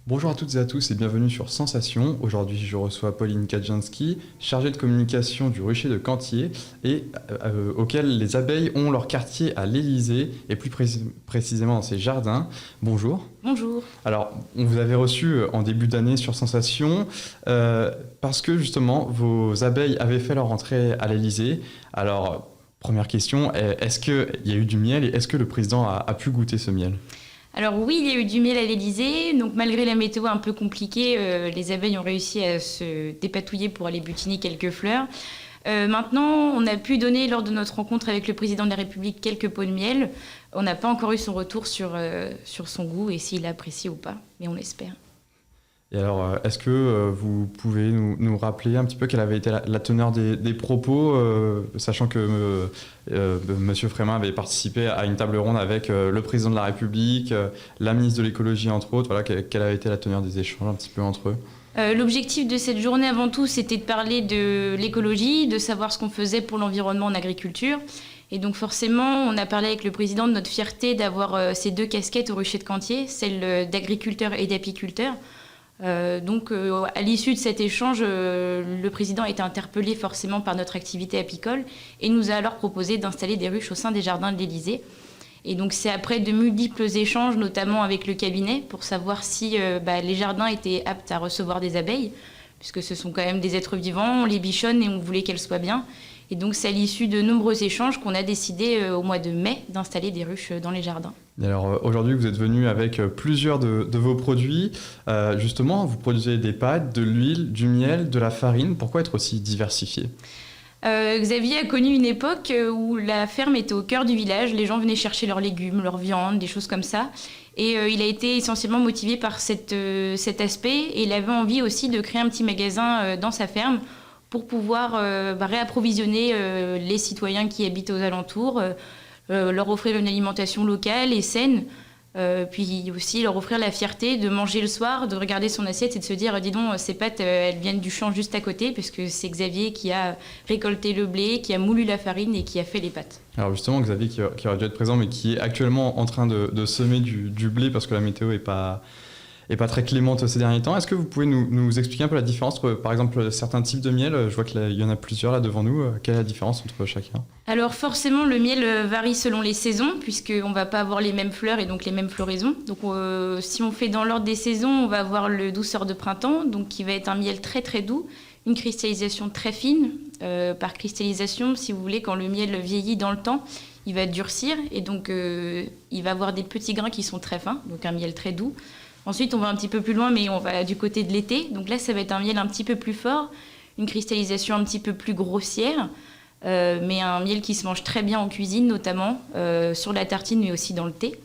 Bonjour à toutes et à tous et bienvenue sur Sensation. Aujourd'hui, je reçois Pauline Kadjanski, chargée de communication du rucher de Cantier et auquel les abeilles ont leur quartier à l'Élysée et plus précisément dans ses jardins. Bonjour. Bonjour. Alors, on vous avait reçu en début d'année sur Sensation parce que justement, vos abeilles avaient fait leur entrée à l'Élysée. Alors, première question, est-ce qu'il y a eu du miel et est-ce que le président a pu goûter ce miel ? Alors oui, il y a eu du miel à l'Élysée, donc malgré la météo un peu compliquée, les abeilles ont réussi à se dépatouiller pour aller butiner quelques fleurs. Maintenant, on a pu donner lors de notre rencontre avec le président de la République quelques pots de miel. On n'a pas encore eu son retour sur son goût et s'il apprécie ou pas, mais on espère. Et alors, est-ce que vous pouvez nous rappeler un petit peu quelle avait été la teneur des propos, sachant que Monsieur Frémin avait participé à une table ronde avec le président de la République, la ministre de l'écologie entre autres, voilà, quelle avait été la teneur des échanges un petit peu entre eux ? L'objectif de cette journée avant tout, c'était de parler de l'écologie, de savoir ce qu'on faisait pour l'environnement en agriculture. Et donc forcément, on a parlé avec le président de notre fierté d'avoir ces deux casquettes au rucher de Cantier, celle d'agriculteur et d'apiculteur. À l'issue de cet échange, le président a été interpellé forcément par notre activité apicole et nous a alors proposé d'installer des ruches au sein des jardins de l'Élysée. Et donc c'est après de multiples échanges, notamment avec le cabinet, pour savoir si les jardins étaient aptes à recevoir des abeilles, puisque ce sont quand même des êtres vivants, on les bichonne et on voulait qu'elles soient bien. Et donc c'est à l'issue de nombreux échanges qu'on a décidé au mois de mai d'installer des ruches dans les jardins. Et alors aujourd'hui, vous êtes venu avec plusieurs de vos produits. Justement, vous produisez des pâtes, de l'huile, du miel, de la farine. Pourquoi être aussi diversifié ? Xavier a connu une époque où la ferme était au cœur du village. Les gens venaient chercher leurs légumes, leurs viandes, des choses comme ça. Et il a été essentiellement motivé par cet aspect. Et il avait envie aussi de créer un petit magasin dans sa ferme pour pouvoir réapprovisionner les citoyens qui habitent aux alentours, leur offrir une alimentation locale et saine, puis aussi leur offrir la fierté de manger le soir, de regarder son assiette et de se dire dis donc, ces pâtes, elles viennent du champ juste à côté, puisque c'est Xavier qui a récolté le blé, qui a moulu la farine et qui a fait les pâtes. Alors justement, Xavier qui aurait dû être présent, mais qui est actuellement en train de semer du blé parce que la météo est pas très clémente ces derniers temps. Est-ce que vous pouvez nous expliquer un peu la différence entre, par exemple, certains types de miel ? Je vois qu'il y en a plusieurs là devant nous. Quelle est la différence entre chacun ? Alors forcément, le miel varie selon les saisons, puisqu'on ne va pas avoir les mêmes fleurs et donc les mêmes floraisons. Donc si on fait dans l'ordre des saisons, on va avoir le douceur de printemps, donc qui va être un miel très très doux, une cristallisation très fine. Par cristallisation, si vous voulez, quand le miel vieillit dans le temps, il va durcir et donc il va avoir des petits grains qui sont très fins, donc un miel très doux. Ensuite, on va un petit peu plus loin, mais on va du côté de l'été. Donc là, ça va être un miel un petit peu plus fort, une cristallisation un petit peu plus grossière, mais un miel qui se mange très bien en cuisine, notamment sur la tartine, mais aussi dans le thé.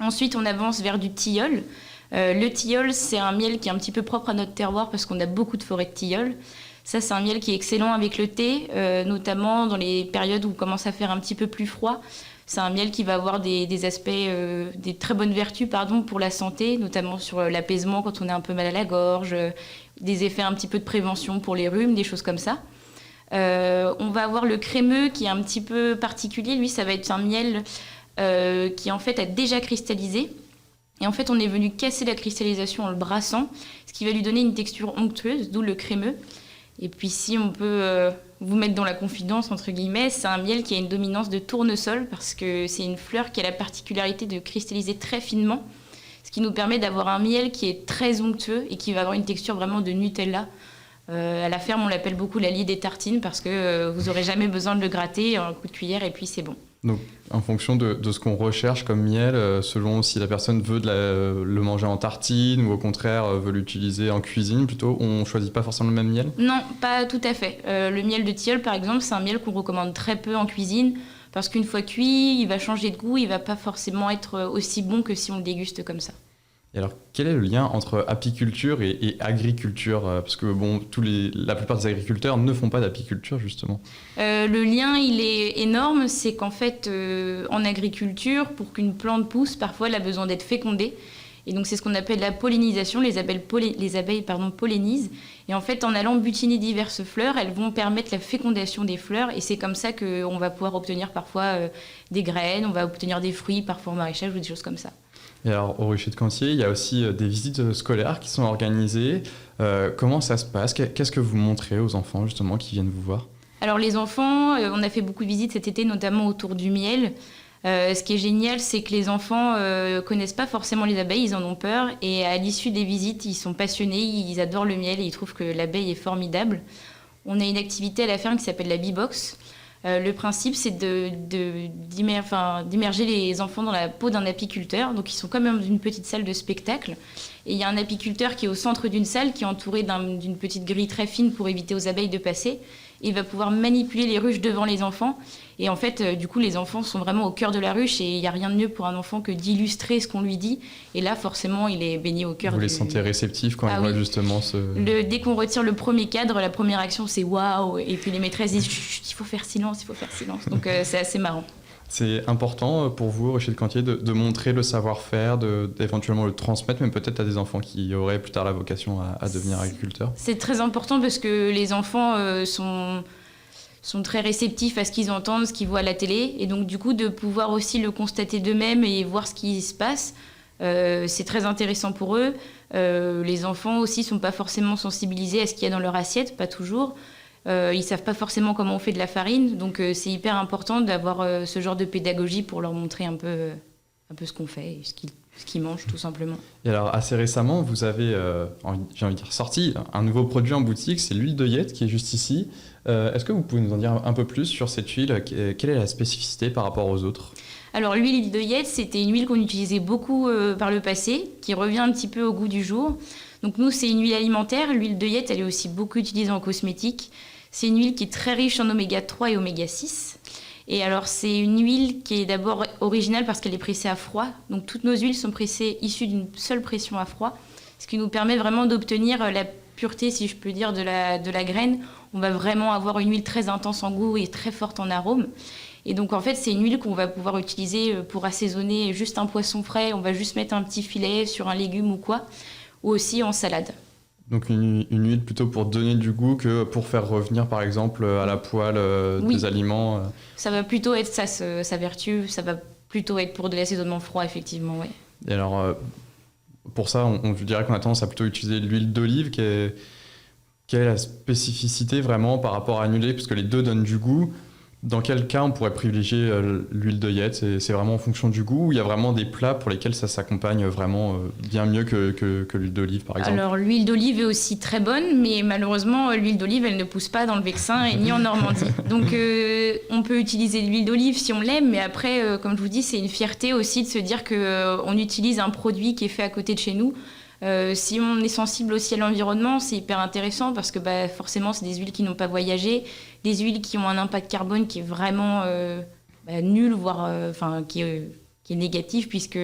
Ensuite, on avance vers du tilleul. Le tilleul, c'est un miel qui est un petit peu propre à notre terroir parce qu'on a beaucoup de forêts de tilleul. Ça, c'est un miel qui est excellent avec le thé, notamment dans les périodes où il commence à faire un petit peu plus froid. C'est un miel qui va avoir des aspects, des très bonnes vertus pour la santé, notamment sur l'apaisement quand on est un peu mal à la gorge, des effets un petit peu de prévention pour les rhumes, des choses comme ça. On va avoir le crémeux qui est un petit peu particulier. Lui, ça va être un miel qui en fait a déjà cristallisé. Et en fait, on est venu casser la cristallisation en le brassant, ce qui va lui donner une texture onctueuse, d'où le crémeux. Et puis si on peut vous mettre dans la confidence, entre guillemets, c'est un miel qui a une dominance de tournesol parce que c'est une fleur qui a la particularité de cristalliser très finement, ce qui nous permet d'avoir un miel qui est très onctueux et qui va avoir une texture vraiment de Nutella. À la ferme, on l'appelle beaucoup la lie des tartines parce que vous n'aurez jamais besoin de le gratter, un coup de cuillère et puis c'est bon. Donc, en fonction de ce qu'on recherche comme miel, selon si la personne veut le manger en tartine ou au contraire veut l'utiliser en cuisine plutôt, on ne choisit pas forcément le même miel ? Non, pas tout à fait. Le miel de tilleul, par exemple, c'est un miel qu'on recommande très peu en cuisine parce qu'une fois cuit, il va changer de goût, il ne va pas forcément être aussi bon que si on le déguste comme ça. Et alors, quel est le lien entre apiculture et agriculture ? Parce que la plupart des agriculteurs ne font pas d'apiculture, justement. Le lien, il est énorme. C'est qu'en fait, en agriculture, pour qu'une plante pousse, parfois, elle a besoin d'être fécondée. Et donc, c'est ce qu'on appelle la pollinisation. Les abeilles pollinisent. Et en fait, en allant butiner diverses fleurs, elles vont permettre la fécondation des fleurs. Et c'est comme ça qu'on va pouvoir obtenir parfois des graines, on va obtenir des fruits, parfois en maraîchage ou des choses comme ça. Et alors, au Rucher de Cantier, il y a aussi des visites scolaires qui sont organisées. Comment ça se passe? Qu'est-ce que vous montrez aux enfants, justement, qui viennent vous voir? Alors les enfants, on a fait beaucoup de visites cet été, notamment autour du miel. Ce qui est génial, c'est que les enfants connaissent pas forcément les abeilles, ils en ont peur. Et à l'issue des visites, ils sont passionnés, ils adorent le miel et ils trouvent que l'abeille est formidable. On a une activité à la ferme qui s'appelle la bee-box. Le principe, c'est d'immerger les enfants dans la peau d'un apiculteur. Donc, ils sont comme dans une petite salle de spectacle. Et il y a un apiculteur qui est au centre d'une salle, qui est entouré d'une petite grille très fine pour éviter aux abeilles de passer. Et il va pouvoir manipuler les ruches devant les enfants. Et en fait, du coup, les enfants sont vraiment au cœur de la ruche. Et il n'y a rien de mieux pour un enfant que d'illustrer ce qu'on lui dit. Et là, forcément, il est baigné au cœur Vous les sentez réceptifs quand ils voient justement ce... Dès qu'on retire le premier cadre, la première action, c'est waouh. Et puis les maîtresses disent chut, il faut faire silence, il faut faire silence. Donc c'est assez marrant. C'est important pour vous, Rucher de Cantier, de montrer le savoir-faire, d'éventuellement le transmettre, même peut-être à des enfants qui auraient plus tard la vocation à devenir agriculteurs. C'est très important parce que les enfants sont très réceptifs à ce qu'ils entendent, ce qu'ils voient à la télé. Et donc, du coup, de pouvoir aussi le constater d'eux-mêmes et voir ce qui se passe, c'est très intéressant pour eux. Les enfants aussi ne sont pas forcément sensibilisés à ce qu'il y a dans leur assiette, pas toujours. Ils ne savent pas forcément comment on fait de la farine. Donc, c'est hyper important d'avoir ce genre de pédagogie pour leur montrer un peu ce qu'on fait et ce qu'ils mangent, tout simplement. Et alors, assez récemment, vous avez, j'ai envie de dire, sorti un nouveau produit en boutique, c'est l'huile d'œillette qui est juste ici. Est-ce que vous pouvez nous en dire un peu plus sur cette huile? Quelle est la spécificité par rapport aux autres? Alors, l'huile d'œillette, c'était une huile qu'on utilisait beaucoup par le passé, qui revient un petit peu au goût du jour. Donc, nous, c'est une huile alimentaire. L'huile d'œillette, elle est aussi beaucoup utilisée en cosmétique. C'est une huile qui est très riche en oméga 3 et oméga 6. Et alors, c'est une huile qui est d'abord originale parce qu'elle est pressée à froid. Donc, toutes nos huiles sont pressées issues d'une seule pression à froid, ce qui nous permet vraiment d'obtenir la pureté, si je peux dire, de la graine. On va vraiment avoir une huile très intense en goût et très forte en arôme. Et donc, en fait, c'est une huile qu'on va pouvoir utiliser pour assaisonner juste un poisson frais. On va juste mettre un petit filet sur un légume ou quoi, ou aussi en salade. Donc une huile plutôt pour donner du goût que pour faire revenir par exemple à la poêle des aliments. Ça va plutôt être ça, sa vertu, ça va plutôt être pour de l'assaisonnement froid effectivement, oui. Et alors pour ça on dirait qu'on a tendance à plutôt utiliser l'huile d'olive quelle est la spécificité vraiment par rapport à une huile parce que les deux donnent du goût. Dans quel cas on pourrait privilégier l'huile d'œillette? C'est vraiment en fonction du goût ou il y a vraiment des plats pour lesquels ça s'accompagne vraiment bien mieux que l'huile d'olive par exemple? Alors l'huile d'olive est aussi très bonne, mais malheureusement l'huile d'olive elle ne pousse pas dans le Vexin et ni en Normandie. Donc on peut utiliser l'huile d'olive si on l'aime, mais après comme je vous dis c'est une fierté aussi de se dire qu'on utilise un produit qui est fait à côté de chez nous. Si on est sensible aussi à l'environnement, c'est hyper intéressant parce que forcément, c'est des huiles qui n'ont pas voyagé, des huiles qui ont un impact carbone qui est vraiment nul, voire qui est négatif puisque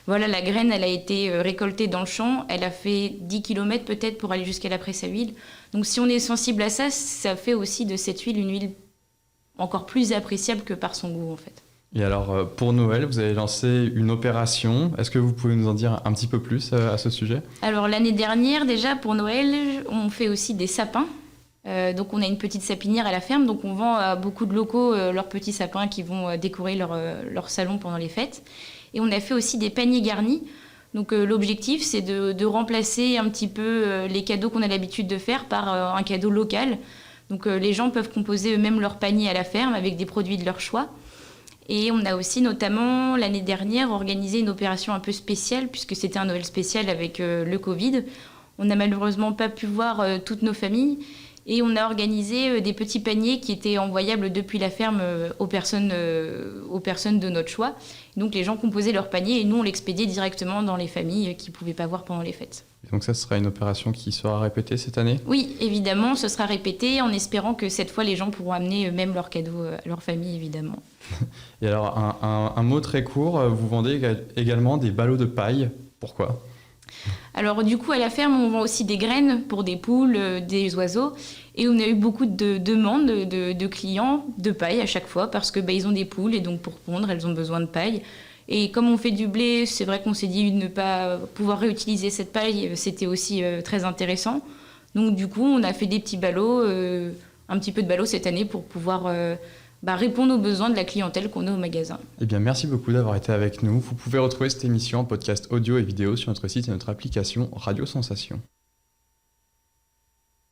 voilà, la graine, elle a été récoltée dans le champ, elle a fait 10 km peut-être pour aller jusqu'à la presse à huile. Donc si on est sensible à ça, ça fait aussi de cette huile une huile encore plus appréciable que par son goût en fait. Et alors, pour Noël, vous avez lancé une opération. Est-ce que vous pouvez nous en dire un petit peu plus à ce sujet? Alors, l'année dernière, déjà, pour Noël, on fait aussi des sapins. Donc, on a une petite sapinière à la ferme. Donc, on vend à beaucoup de locaux leurs petits sapins qui vont décorer leur salon pendant les fêtes. Et on a fait aussi des paniers garnis. Donc, l'objectif, c'est de remplacer un petit peu les cadeaux qu'on a l'habitude de faire par un cadeau local. Donc, les gens peuvent composer eux-mêmes leur panier à la ferme avec des produits de leur choix. Et on a aussi notamment l'année dernière organisé une opération un peu spéciale puisque c'était un Noël spécial avec le Covid. On n'a malheureusement pas pu voir toutes nos familles et on a organisé des petits paniers qui étaient envoyables depuis la ferme aux personnes de notre choix. Donc les gens composaient leur panier et nous on l'expédiait directement dans les familles qui ne pouvaient pas voir pendant les fêtes. Et donc ça sera une opération qui sera répétée cette année? Oui, évidemment, ce sera répété en espérant que cette fois les gens pourront amener eux-mêmes leurs cadeaux à leur famille évidemment. Et alors un mot très court, vous vendez également des ballots de paille, pourquoi? Alors du coup à la ferme on vend aussi des graines pour des poules, des oiseaux et on a eu beaucoup de demandes de clients de paille à chaque fois parce que ils ont des poules et donc pour pondre elles ont besoin de paille. Et comme on fait du blé, c'est vrai qu'on s'est dit ne pas pouvoir réutiliser cette paille, c'était aussi très intéressant. Donc du coup, on a fait des petits ballots, un petit peu de ballots cette année pour pouvoir répondre aux besoins de la clientèle qu'on a au magasin. Eh bien, merci beaucoup d'avoir été avec nous. Vous pouvez retrouver cette émission en podcast audio et vidéo sur notre site et notre application Radio Sensation.